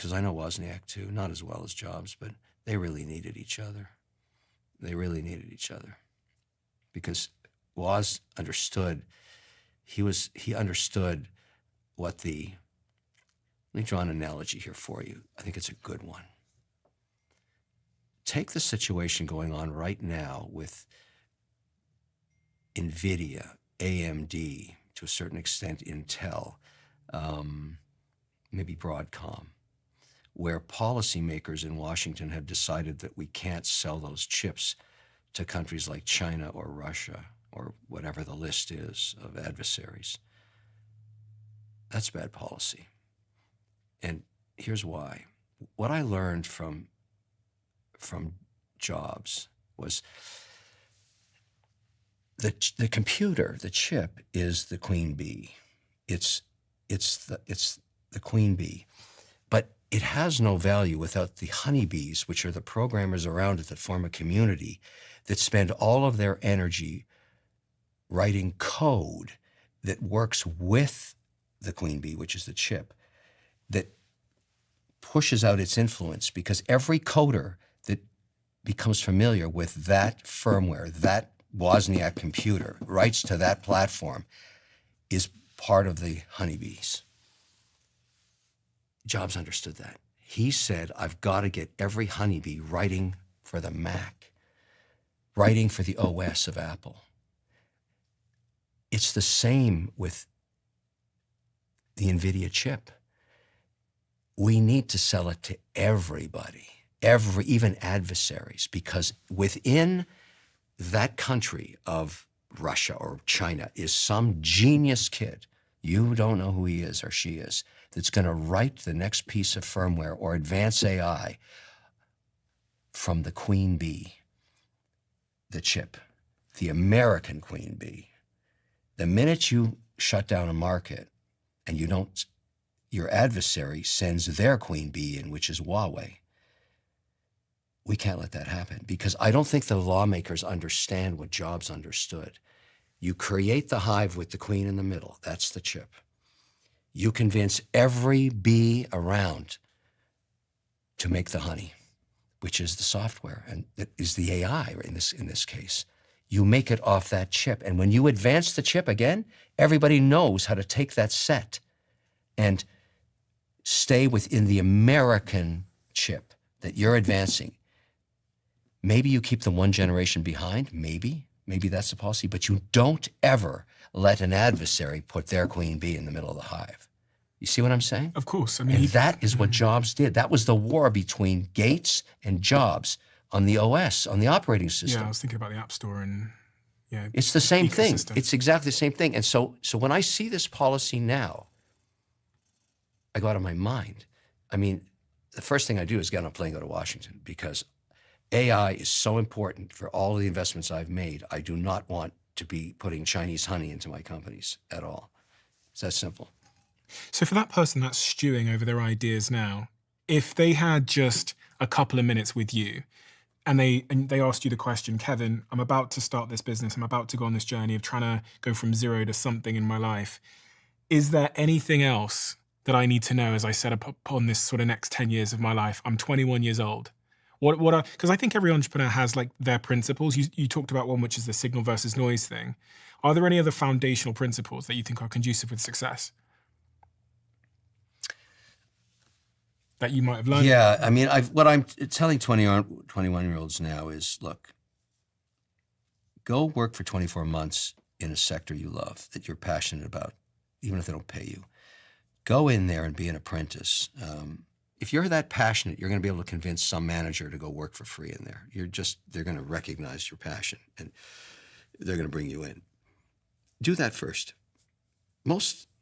because I know Wozniak too, not as well as Jobs, but they really needed each other. They really needed each other because Woz understood, he understood what the, let me draw an analogy here for you. I think it's a good one. Take the situation going on right now with NVIDIA, AMD, to a certain extent Intel, maybe Broadcom, where policymakers in Washington have decided that we can't sell those chips to countries like China or Russia or whatever the list is of adversaries. That's bad policy. And here's why. What I learned from Jobs was the computer, the chip, is the queen bee. It's the queen bee. But it has no value without the honeybees, which are the programmers around it that form a community that spend all of their energy writing code that works with the queen bee, which is the chip, that pushes out its influence, because every coder that becomes familiar with that firmware, that Wozniak computer, writes to that platform, is part of the honeybees. Jobs understood that. He said, I've got to get every honeybee writing for the Mac, writing for the OS of Apple. It's the same with the NVIDIA chip. We need to sell it to everybody, even adversaries, because within that country of Russia or China is some genius kid, you don't know who he is or she is, that's going to write the next piece of firmware or advance AI from the queen bee, the chip, the American queen bee. The minute you shut down a market and you don't, your adversary sends their queen bee in, which is Huawei. We can't let that happen, because I don't think the lawmakers understand what Jobs understood. You create the hive with the queen in the middle. That's the chip. You convince every bee around to make the honey, which is the software, and it is the AI in this case. You make it off that chip. And when you advance the chip again, everybody knows how to take that set and stay within the American chip that you're advancing. Maybe you keep them one generation behind, maybe that's the policy, but you don't ever let an adversary put their queen bee in the middle of the hive. You see what I'm saying? Of course. I mean, and that is what Jobs did. That was the war between Gates and Jobs on the OS, on the operating system. Yeah, I was thinking about the App Store and it's the same thing. ecosystem. It's exactly the same thing. And so when I see this policy now, I go out of my mind. I mean, the first thing I do is get on a plane and go to Washington, because AI is so important for all of the investments I've made. I do not want to be putting Chinese honey into my companies at all. It's that simple. So for that person that's stewing over their ideas now, if they had just a couple of minutes with you and they asked you the question, Kevin, I'm about to start this business. I'm about to go on this journey of trying to go from zero to something in my life. Is there anything else that I need to know as I set up on this sort of next 10 years of my life? I'm 21 years old. Because I think every entrepreneur has like their principles. You talked about one, which is the signal versus noise thing. Are there any other foundational principles that you think are conducive with success that you might have learned? Yeah, I mean, what I'm telling 21-year-olds now is, look, go work for 24 months in a sector you love, that you're passionate about, even if they don't pay you. Go in there and be an apprentice. If you're that passionate, you're going to be able to convince some manager to go work for free in there. They're going to recognize your passion and they're going to bring you in. Do that first. Most